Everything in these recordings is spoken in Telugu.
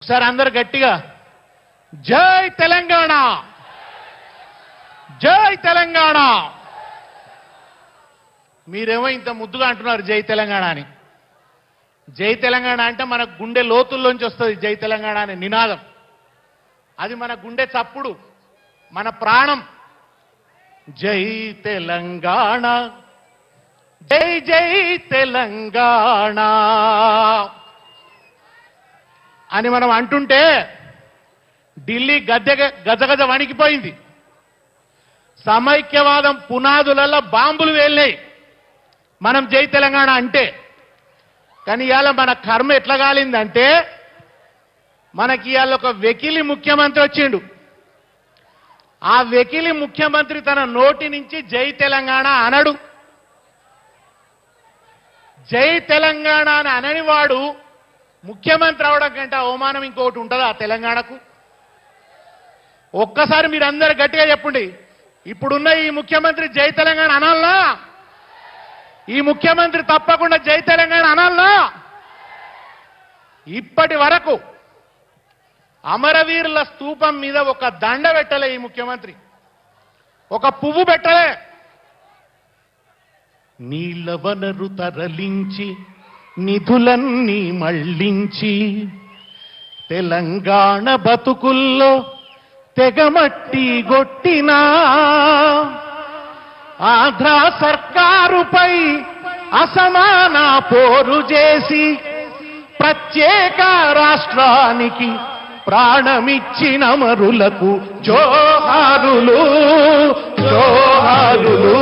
ఒకసారి అందరు గట్టిగా జై తెలంగాణ, జై తెలంగాణ. మీరేమో ఇంత ముద్దుగా అంటున్నారు జై తెలంగాణ అని. జై తెలంగాణ అంటే మన గుండె లోతుల్లోంచి వస్తుంది జై తెలంగాణ అనే నినాదం. అది మన గుండె చప్పుడు, మన ప్రాణం. జై తెలంగాణ, జై జై తెలంగాణ అని మనం అంటుంటే ఢిల్లీ గజగజ వణికిపోయింది. సమైక్యవాదం పునాదులలో బాంబులు వేలినాయి మనం జై తెలంగాణ అంటే. కానీ ఇవాళ మన కర్మ ఎట్లా కాలిందంటే, మనకి ఇవాళ ఒక వెకిలి ముఖ్యమంత్రి వచ్చిండు. ఆ వెకిలి ముఖ్యమంత్రి తన నోటి నుంచి జై తెలంగాణ అనడు. జై తెలంగాణ అని అనని వాడు ముఖ్యమంత్రి అవడం కంటే అవమానం ఇంకొకటి ఉంటుందా తెలంగాణకు? ఒక్కసారి మీరు అందరు గట్టిగా చెప్పండి, ఇప్పుడున్న ఈ ముఖ్యమంత్రి జై తెలంగాణ అనాలనా? ఈ ముఖ్యమంత్రి తప్పకుండా జై తెలంగాణ అనాలనా? ఇప్పటి వరకు అమరవీరుల స్తూపం మీద ఒక దండ పెట్టలే ఈ ముఖ్యమంత్రి, ఒక పువ్వు పెట్టలే. నీళ్ల వనరు తరలించి నిధులన్నీ మళ్లించి తెలంగాణ బతుకుల్లో తెగమట్టి గొట్టినా ఆంధ్ర సర్కారుపై అసమాన పోరు చేసి ప్రత్యేక రాష్ట్రానికి ప్రాణమిచ్చిన అమరులకు జోహారులు, జోహారులు.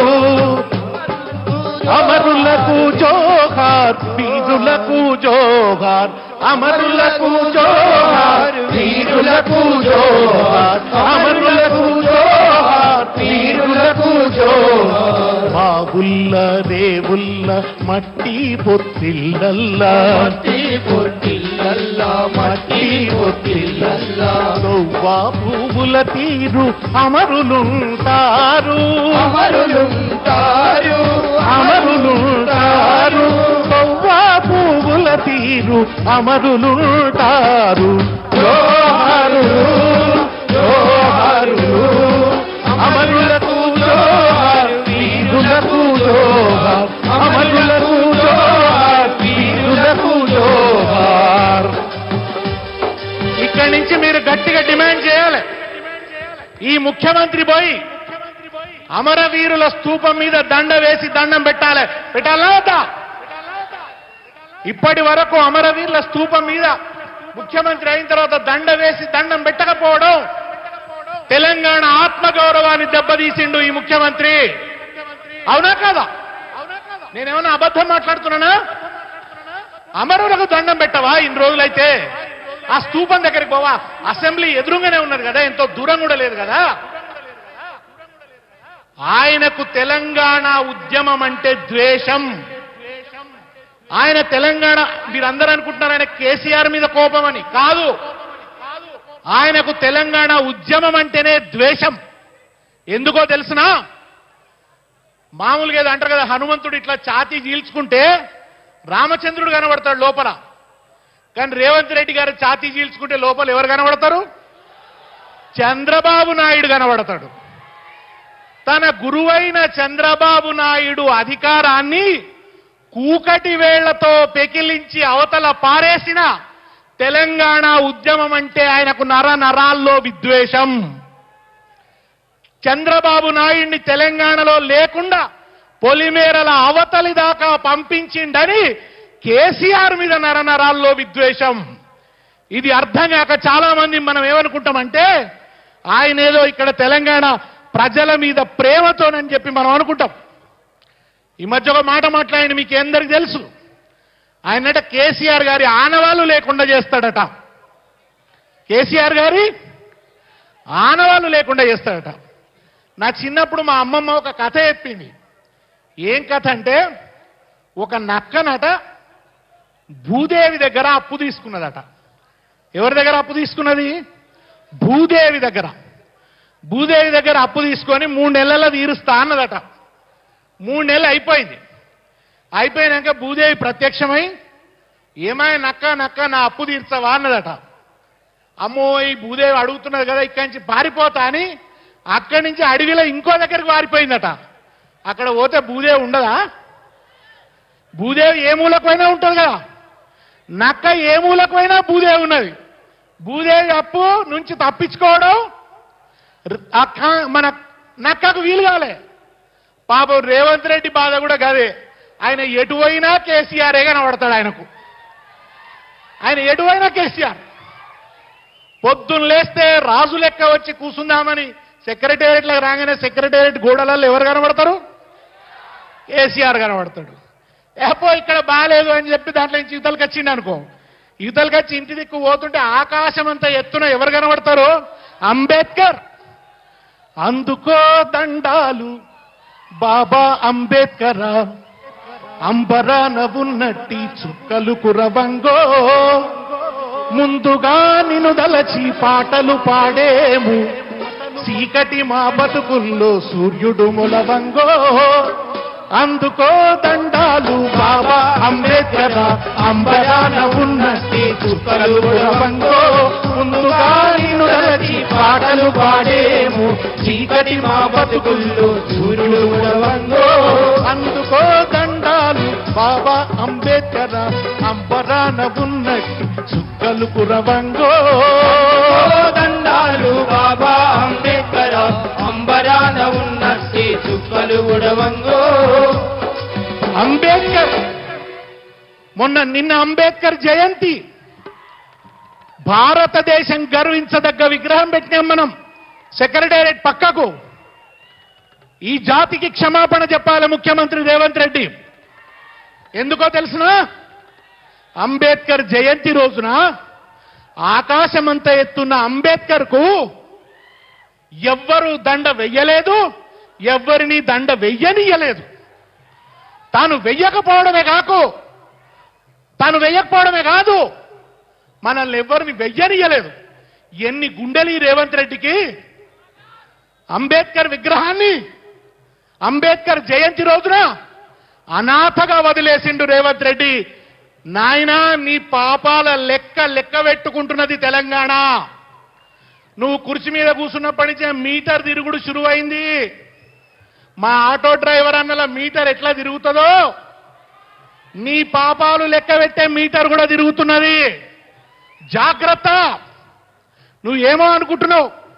అమరులకు జోహార్, వీరులకు జోహార్. అమరులకు జోహార్, వీరులకు జోహార్. అమరులకు జోహార్, వీరులకు జోహార్. మా ఉల్ల రేవుల్ల మట్టి పొత్తిళ్ళల్లా, మట్టి పొత్తిళ్ళల్లా, మట్టి పొత్తిళ్ళల్లా. నవ్వా పువ్వుల తీరు అమరులుంటారు, అమరులుంటారు, అమరులుంటారు. నవ్వా పువ్వుల తీరు అమరులుంటారు. జోహారులు, జోహారులు. అమరులకు జోహార్, వీరులకు జోహార్. అమరులకు జోహార్, వీరులకు జోహార్. ఇక్కడి నుంచి మీరు గట్టిగా డిమాండ్ చేయాలి. ఈ ముఖ్యమంత్రి పోయి అమరవీరుల స్తూపం మీద దండ వేసి దండం పెట్టాలి. పెట్టాలా వద్దా? ఇప్పటి వరకు అమరవీరుల స్తూపం మీద ముఖ్యమంత్రి అయిన తర్వాత దండ వేసి దండం పెట్టకపోవడం తెలంగాణ ఆత్మగౌరవాన్ని దెబ్బతీసిండు ఈ ముఖ్యమంత్రి. అవునా కాదా? నేనేమన్నా అబద్ధం మాట్లాడుతున్నానా? అమరులకు దండం పెట్టవా ఇన్ని రోజులైతే? ఆ స్తూపం దగ్గరికి పోవా? అసెంబ్లీ ఎదురుగానే ఉన్నది కదా, ఎంతో దూరం కూడా లేదు కదా. ఆయనకు తెలంగాణ ఉద్యమం అంటే ద్వేషం. ఆయన తెలంగాణ, మీరందరూ అనుకుంటున్నారు ఆయన కేసీఆర్ మీద కోపం అని. కాదు, ఆయనకు తెలంగాణ ఉద్యమం అంటేనే ద్వేషం. ఎందుకో తెలుసునా? మామూలుగా ఏదో అంటారు కదా, హనుమంతుడు ఇట్లా ఛాతీ చీల్చుకుంటే రామచంద్రుడు కనబడతాడు లోపల. కానీ రేవంత్ రెడ్డి గారు ఛాతీ చీల్చుకుంటే లోపల ఎవరు కనబడతారు? చంద్రబాబు నాయుడు కనబడతాడు. తన గురువైన చంద్రబాబు నాయుడు అధికారాన్ని కూకటి వేళ్లతో పెకిలించి అవతల పారేసిన తెలంగాణ ఉద్యమం అంటే ఆయనకు నరాల్లో విద్వేషం. చంద్రబాబు నాయుడిని తెలంగాణలో లేకుండా పొలిమేరల అవతలి దాకా పంపించిండని కేసీఆర్ మీద నరాల్లో విద్వేషం. ఇది అర్థం కాక చాలా మంది మనం ఏమనుకుంటామంటే, ఆయన ఏదో ఇక్కడ తెలంగాణ ప్రజల మీద ప్రేమతోనని చెప్పి మనం అనుకుంటాం. ఈ మధ్య ఒక మాట మాట్లాడి మీకు అందరికీ తెలుసు. ఆయనట కేసీఆర్ గారి ఆనవాళ్ళు లేకుండా చేస్తాడట. కేసీఆర్ గారి ఆనవాళ్ళు లేకుండా చేస్తాడట. నా చిన్నప్పుడు మా అమ్మమ్మ ఒక కథ చెప్పింది. ఏం కథ అంటే, ఒక నక్కనట భూదేవి దగ్గర అప్పు తీసుకున్నదట. ఎవరి దగ్గర అప్పు తీసుకున్నది? భూదేవి దగ్గర. భూదేవి దగ్గర అప్పు తీసుకొని 3 నెలల్లో తీరుస్తా అన్నదట. 3 నెలలు అయిపోయింది. అయిపోయినాక భూదేవి ప్రత్యక్షమై ఏమాయ నక్క నక్క నా అప్పు తీర్చవా అన్నదట. అమ్మో ఈ భూదేవి అడుగుతున్నది కదా ఇక్కడి నుంచి పారిపోతా అని అక్కడి నుంచి అడవిలో ఇంకో దగ్గరికి పారిపోయిందట. అక్కడ పోతే భూదేవి ఉండదా? భూదేవి ఏ మూలకైనా ఉంటుంది కదా, నక్క ఏ మూలకైనా భూదేవి ఉన్నది. భూదేవి అప్పు నుంచి తప్పించుకోవడం మన నక్కకు వీలు కాలే. పాపం రేవంత్ రెడ్డి బాధ కూడా కాదే. ఆయన ఎటువైనా కేసీఆరే కనబడతాడు. ఆయన ఎటువైనా కేసీఆర్. పొద్దున్న లేస్తే రాజు లెక్క వచ్చి కూర్చుందామని సెక్రటేరియట్లకు రాగానే సెక్రటేరియట్ గోడలలో ఎవరు కనబడతారు? కేసీఆర్ కనబడతాడు. ఏపో ఇక్కడ బాగాలేదు అని చెప్పి దాంట్లో నుంచి యువతలకు వచ్చింది అనుకో, యువతలకు వచ్చి ఇంటి దిక్కు పోతుంటే ఆకాశం అంతా ఎత్తున ఎవరు కనబడతారు? అంబేద్కర్. అందుకో దండాలు బాబా అంబేద్కర్, అంబరాన ఉన్నట్టి చుక్కలు కురవంగో, ముందుగా నిన్ను దలచి పాటలు పాడేము, చీకటి మా బతుకుల్లో సూర్యుడు మొలవంగో. అందుకో దండాలు బాబా అంబేద్కర్, అంబరాన ఉన్నట్టి చుక్కలు కురవంగో, ముందుగా నిన్ను దలచి పాటలు పాడేము, చీకటి మా బతుకుల్లో సూర్యుడు మొలవంగో. అందుకో దండాలు బాబా అంబేద్కర్, అంబరాన ఉన్నట్టి చుక్కలు కురవంగో. దండాలు బాబా అంబేద్కర్, అంబరాన ఉన్నట్టి చుక్కలు ఉడవంగో. అంబేద్కర్ నిన్న అంబేద్కర్ జయంతి. భారతదేశం గర్వించదగ్గ విగ్రహం పెట్టినాం మనం సెక్రటేరియట్ పక్కకు. ఈ జాతికి క్షమాపణ చెప్పాలి ముఖ్యమంత్రి రేవంత్ రెడ్డి. ఎందుకో తెలుసునా? అంబేద్కర్ జయంతి రోజున ఆకాశమంతా ఎత్తున్న అంబేద్కర్ కు ఎవ్వరూ దండ వెయ్యలేదు, ఎవ్వరిని దండ వెయ్యనీయలేదు. తాను వెయ్యకపోవడమే కాదు, మనల్ని ఎవ్వరిని వెయ్యనీయలేదు. ఎన్ని గుండెలు ఈ రేవంత్ రెడ్డికి! అంబేద్కర్ విగ్రహాన్ని అంబేద్కర్ జయంతి రోజున అనాథగా వదిలేసిండు రేవంత్ రెడ్డి. నాయనా, నీ పాపాల లెక్క పెట్టుకుంటున్నది తెలంగాణ. నువ్వు కుర్చీ మీద కూర్చున్నప్పటి నుంచే మీటర్ తిరుగుడు శురువైంది. మా ఆటో డ్రైవర్ అన్నల మీటర్ ఎట్లా తిరుగుతుందో నీ పాపాలు లెక్క పెట్టే మీటర్ కూడా తిరుగుతున్నది. జాగ్రత్త. నువ్వేమో అనుకుంటున్నావు,